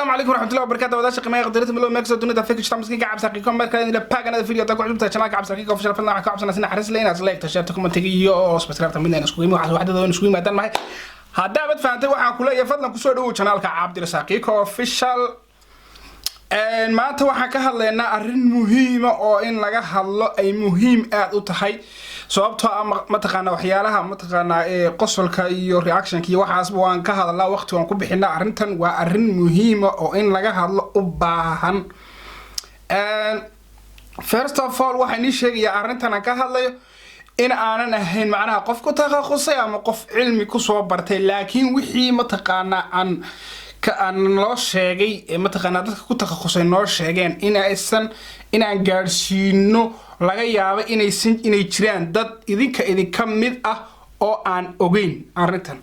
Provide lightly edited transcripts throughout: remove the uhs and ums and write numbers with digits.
السلام عليكم ورحمة الله وبركاته وداش قيمة قدرت ملو ماكس دونيدا فيك شتام مسكين قاعد ساقيكم ما كان إلا باغنا فيديو تاكو عجبتها شناك قاعد ساقيكم في شرفنا قاعد سنة سنة حرس لينا لايك تشارككم تجيو سبسكرايب تمنينا نسكويم واحد نسكوي ما دام معي هذا بد فانت waxaan kula yafadlan ku soo dhawo channelka Cabdi Rasaqiiko official maanta waxaan ka hadlaynaa arrin muhiim ah oo in laga hadlo ay muhiim aad u tahay sababtoo ah ma taqaana waxyaalaha ma taqaana qosolka iyo reaction ki waxaas waan ka hadlaa waqti waan ku bixinaa arrintan waa arrin muhiim ah oo in laga hadlo u baahan first of all waxaan sheegayaa arrintan aan ka hadlayo in aanan ahayn macnaha qof ku takhasusay ama qof cilmi ku soo bartay laakiin wixii ma taqaana aan loo sheegay ma taqaana dadka ku takhasusay noo sheegeen in aan gaarsiino laga yaabo inay jiraan dad idinka mid ah oo aan ogeyn arrintan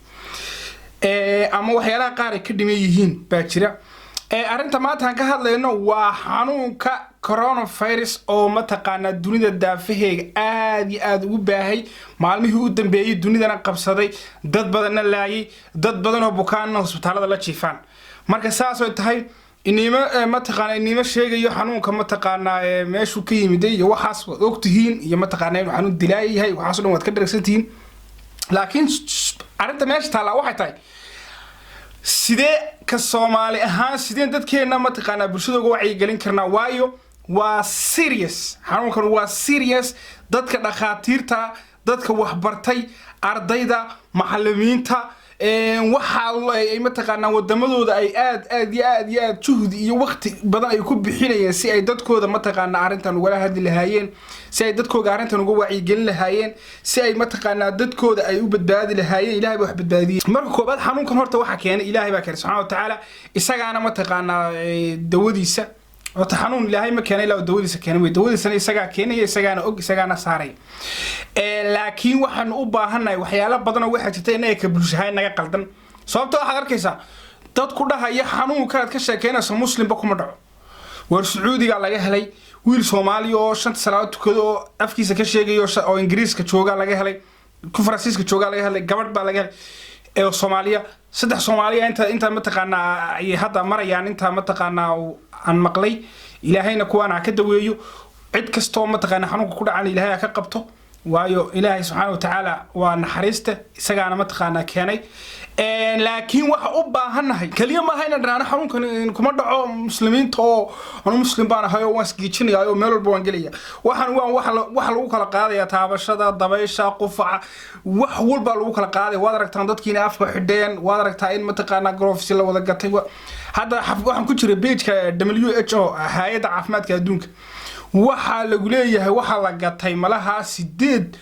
ama waxyaalaha qaar ay ka dhiman yihiin baa jira arrinta maanta aan ka hadlayno waa xanuunka coronavirus oo ma taqaana dunida daafaheega aad ugu baahay maalmihii u dambeeyay dunidana qabsaday dad badan laayay dad badan oo bukaanna hospitaalada la jiifaan marka saas oo tahay ma taqaana inima sheegayo xanuunka ma taqaana meeshu ka yimid iyo waxaas wad ogtihiin iyo ma taqaana inuu xanuun dilaayahay waxaas dhan wad ka dharagsantihiin laakiin arrinta meesha taala waxay tahay sidee ka Soomaali ahaan sideen dadkeena ma taqaana bulshada uga wacyi gelin karnaa waayo waa serious xanuunkan waa serious dadka dhaqaatiirta dadka wax bartay ardayda macallimiinta waxa ay ma taqaana wadamadooda ay aad juhdi iyo waqti badan ay ku bixinayeen si ay dadkooda ma taqaana arrintan uga hadli lahaayeen si ay dadkooda arrintan uga wacyi gelin lahaayeen si ay ma taqaana dadkooda ay u badbaadi lahaayeen ilaahay wax badbaadiyay marka koobaad xanuunkan horta waxa keenay ilaahay baa keenay subhanahu wa ta'ala isagaana ma taqaana dawadiisa wata xanuun ilaahay ma keenay ilaa dawadiisa keenay way dawadiisana isaga keenay isagaana og isagaana saaray laakiin waxaan u baahanahay waxyaalo badan oo waxa jirtay inay ka bulshahay naga qaldan sababtoo waxaad arkaysaa dad ku dhahaya xanuunka aad ka sheekeynayso muslimba kuma dhaco war Sacuudiga laga helay wiil Soomaali oo 5 salaad tukado oo afkiisa ka sheegayo oo Ingiriiska jooga laga helay ku Faransiiska jooga laga helay gabadh baa laga helay ee Soomaaliya saddex Soomaaliya inta ma taqaana ay hadda marayaan inta ma taqaana aan maqlay ilaahayna kuwana ka daweeyo cid kasto ma taqaana xanuunka ku dhacan ilaahay ka qabto waayo ilaahay subhanahu wa ta'ala waa naxariista isagaana ma taqaana keenay laakiin waxa u baahanahay kaliya ma hayna dhana xanuunkan kuma dhaco muslimiinta oo muslim baan ahay oo wasgiijinayo meel walba waan galaya waxa lagu kala qaadaya taabashada dabaysha qufaca wax walba lagu kala qaaday waad aragtaan dadkiina afka xidheen waad aragtaa in ma taqaana gloves la wada gatay hadda waxaan ku jiray page-ka WHO hay'adda caafimaadka adduunka waxa lagu leeyahay waxa la gatay malaha 8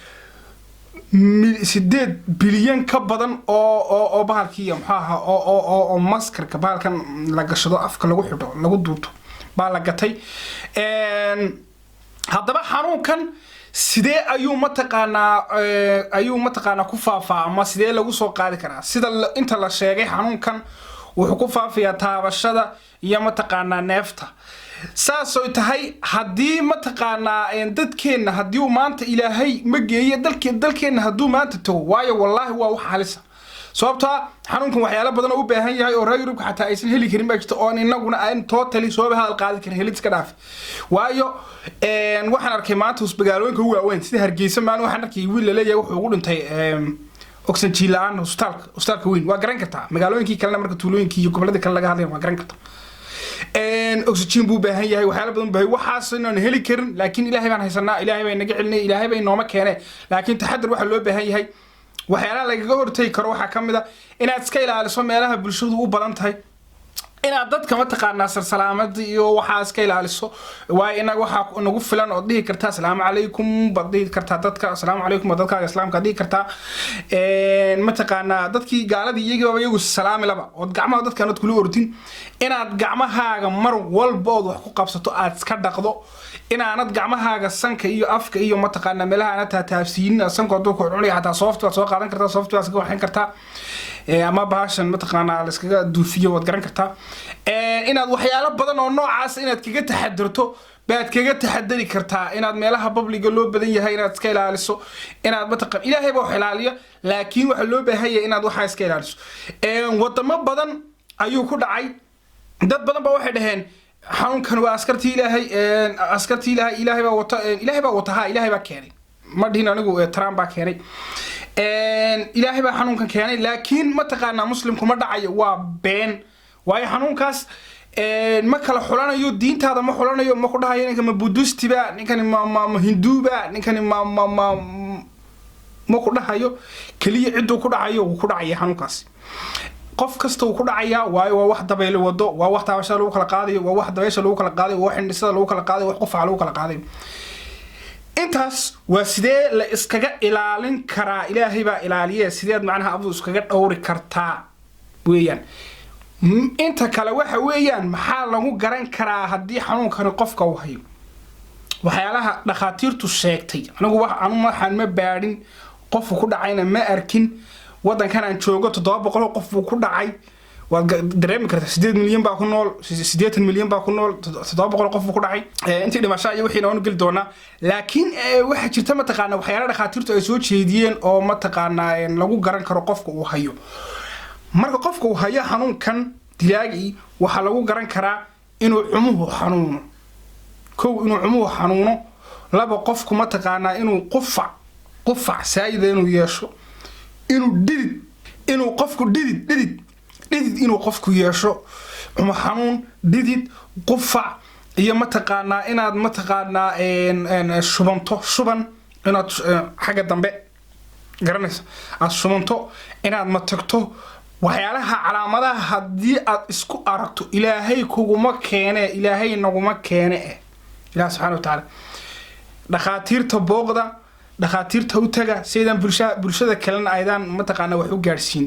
bilyan ka badan oo bahalkii maxaa oo maskarka bahalkan la gashado afka lagu xidho lagu duubto baa la gatay haddaba xanuunkan sidee ayuu ma taqaana ku faafaa ama sidee lagu soo qaadi karaa sida inta la sheegay xanuunkan wuxuu ku faafiyaa taabashada iyo ma taqaana neefta saasoo tahay hadii ma taqaana dadkeena hadii uu maanta ilaahay ma geeyo dalkeena haduu maanta tago waayo wallahi waa wax halisa sababta xanuunkan waxyaalo badan oo u baahan yahay oo Yurub xataa aysan heli karin baa jirta oo inaguna aan totally soo bahal qaadi karin helid iska dhaaf waayo waxaan arkay maanta usbagaalooyinka ugu waaweyn sida Hargeysa maan waxaan arkay wiil la leeyahay wuxuu ugu dhintay oxygen la'aan hospitaalka weyn waa garan kartaa magaalooyinkii kale marka tuulooyinkii iyo gobolada kale laga hadlayo waa garan kartaa oxygen buu baahan yahay waxyaalo badan baahay waxaas inaan heli karin laakiin ilaahay baan haysanaa ilaahay bay naga celinay ilaahay bay nooma keenay laakiin taxaddar waxa loo baahan yahay waxyaalaha laga hortay karo waxa kamid ah inaad iska ilaaliso meelaha bulshadu u badan tahay inaad dadka ma taqaana salaamada iyo waxa iska ilaaliso waa inaga waxa nagu filan oo dhihi kartaa assalaamu calaykum badii kartaa dadka assalaamu calaykum dadka islaamka dhihi kartaa ma taqaana dadkii gaaladii iyagu salaami laba oo gacmaha dadka aad kula ordin inaad gacmahaaga mar walba oo wax ku qabsato aad iska dhaqdo inaanad gacmahaaga sanka iyo afka iyo ma taqaana meelaha aad taabsiin sanka dadku cunay hataa software soo qaadan kartaa software iska waxin kartaa ama baashan ma taqaana la iskaga duufiyo wad garan kartaa inaad waxyaalo badan oo noocaas inaad kaga taxadirto baad kaga taxadiri kartaa inaad meelaha public loo badan yahay inaad iska ilaaliso inaad ma taqaan ilaahay baa ilaaliya laakiin waxa loo baahan yahay inaad waxa iska ilaaliso wadamo badan ayuu ku dhacay dad badan baa waxay dhaheen xanuunkan waa askartii ilaahay baa wata ilaahay baa keenay ma dhihin anigu Trump baa keenay ilaahay baa xanuunkan keenay laakiin ma taqaanaa muslimku ma dhacayo waa been waayo xanuunkaas ma kala xulanayo diintaada ma xulanayo ma ku dhahayo ninka ma buddhistiba ninkani ma hinduuba ninkani ma ku dhahayo kaliya ciduu ku dhacayo uu ku dhacaya xanuunkaas qof kasta uu ku dhacaya waayo waa wax dabayl wado waa wax taabasho lagu kala qaadayo waa wax dabaysha lagu kala qaadayo waa wax indhisada lagu kala qaadayo wax qof lagu kala qaadayo intaas waa sidee la iskaga ilaalin karaa ilaahay baa ilaaliye sideed macnaha abdu iskaga dhowri kartaa weeyaan inta kale waxa weeyaan maxaa lagu garan karaa hadii xanuunkan qofka uu hayo waxyaalaha dhaqaatiirtu sheegtay anigu waxaan ma baadhin qof ku dhacayna ma arkin wadankan aan joogo 700 qof ku dhacay waad dareemi kartaa 8 milyan baa ku nool 8 milyan baa ku nool 700 qof ku dhacay intii dhimasho iyo wixii aan gali doona laakiin waxa jirta ma taqaana waxyaalaha dhaqaatiirtu ay soo jeediyeen oo ma taqaana lagu garan karo qofka uu hayo marka qofka uu hayo xanuunkan dilaagi waxa lagu garan karaa inuu cumuhu xanuuno inuu cumuhu xanuuno laba qofku ma taqaana inuu qufac saayida inuu yeesho inuu qofku dhidid inuu qofku yeesho cumuhu xanuun dhidid qufac iyo ma taqaana inaad ma taqaana shuban inaad xaga dambe garanayso aad shubanto inaad ma tagto waxyaalaha calaamadaha hadii aad isku aragto ilaahay kuguma keene ilaahay naguma keene ilaahay subhanahu wa ta'ala dhaqaatiirta booqda dhaqaatiirta u taga sidaan bulshada kalena aydan ma taqaana wax u gaarsiin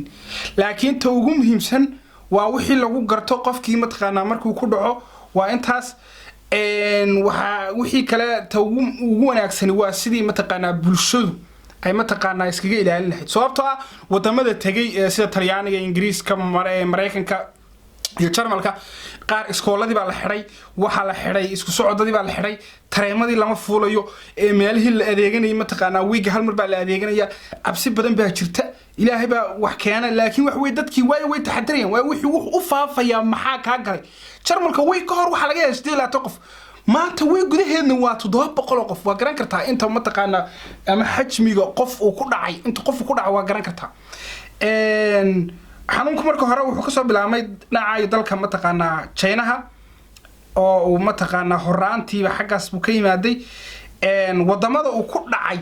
laakiin ta ugu muhiimsan waa wixii lagu garto qofkii ma taqaana markuu ku dhaco waa intaas waxa wixii kale ta ugu wanaagsan waa sidii ma taqaana bulshadu ay ma taqaana iskaga ilaalin lahayd sababtoo ah wadamada tagay sida Talyaaniga Ingiriiska Mareykanka iyo Jarmalka qaar iskooladii baa la xiray waxa la xiray isku socodadii baa la xiray tareemadii lama fuulayo meelihii la adeeganay ma taqaana wiiga hal mar baa la adeeganaya absi badan baa jirta ilaahay baa wax keena laakiin wax way dadkii way taxadirayaan way wixii u faafaya maxaa ka galay Jarmalka way ka hor waxa laga yeeshay 2 qof maanta way gudaheedna waa 700 qof waa garan kartaa inta ma taqaana ama xajmiga qof uu ku dhacay inta qof ku dhacay waa garan kartaa xanuunku marka hore wuxuu ka soo bilaabmay dhacay dalka ma taqaana Chinaha oo ma taqaana horaantiiba xagaas buu ka yimaaday wadamada uu ku dhacay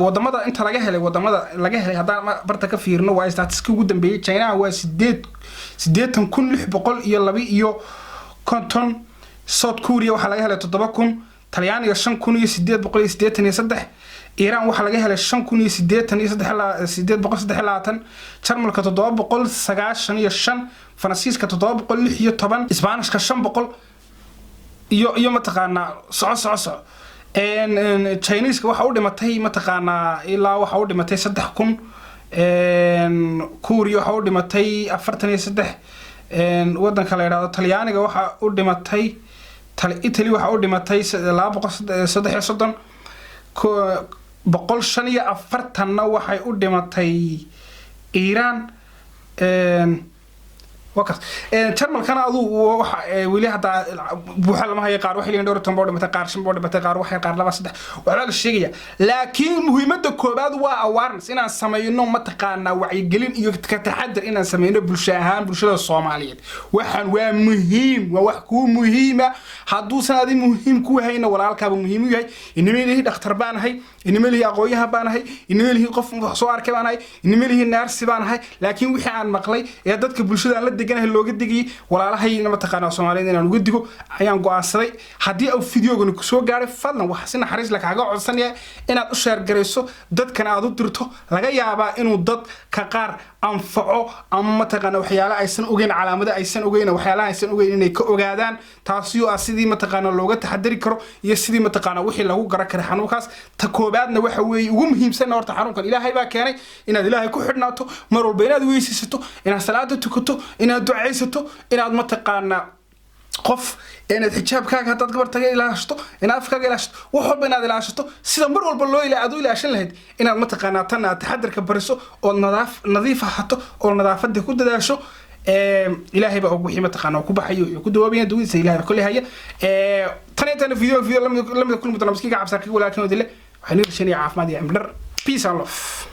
wadamada inta laga helay haddaan barta ka fiirno waa statistics ugu dambeeyay Chinaha waa 8602 iyo konton South Korea waxa laga helay 7000 Talyaaniga 5883 Iran waxa laga helay 5883 Jarmalka 795 Faransiiska 716 Isbaanishka 500 iyo ma taqaana soco Chinese waxa u dhimatay ma taqaana ilaa waxa u dhimatay 3000 Korea waxa u dhimatay 43 wadanka la yiraahdo Talyaaniga waxa u dhimatay Italy waxa u dhimatay 230 145 waxay u dhimatay Iran وقت ترمل كان أضو ولي هذا بوحل ما هي قار وحلين دور تنبور متى قار شنبور متى قار وحي قار لباس ده وعلى الشيء لكن مهمة الكوباد وأوارنس إن سمينه متقنا وعي قلين يكتحدر إن سمينه بالشاهان بالشلة الصومالية وحن ومهم ووحكو مهمة حدوث هذه مهم كو هينا ولا الكاب مهم هي إنما له دكتور بان هي إنما له أقويها بان هي إنما له قف صوار كبان هي إنما له نارس بان هي لكن وحي عن مقلي يدك بالشلة لدي جنه اللوجة دقي ولا لها هي نما تقنا الصوماليين إنه نوجد دقو أيام قاصري حدي أو فيديو جنك سو جارف فضلا وحسنا حريص لك حاجة عصنية إن أشهر جريسو ضد كان عدو درته لقى يابا إنه ضد كقار أنفعه أما تقنا وحيالا أيسن أوجين على مدى أيسن أوجين وحيالا أيسن أوجين إنه كأوجادان تاسيو أسيدي ما تقنا اللوجة تحدري كرو يسيدي ما تقنا وحي له جرك رحنوكاس تكوبادنا وحوي ومهم سنة ورت حنوكا إلهي بقى كاني إن إلهي كحرناته مروا بيناد ويسيستو إن صلاة تكتو إن دعيستو إن ما تقنا قف إن الحجاب كاك هتاد قبر تجي إلى عشتو إن أفكار إلى عشتو وحب إن هذا إلى عشتو سيدا مر والبلو إلى عدو إلى عشان لهد إن ما تقنا تنا تحضر كبرسو أو نظيفة حتى أو نظافة دي كود ده شو إلهي بقى وحي متقنا وكبحيو كدوا بين دويس إلهي كل هي تاني فيديو لم يكن متنامسكي عبسكي ولكن ودله وحنير شني عاف ما دي عمر peace and love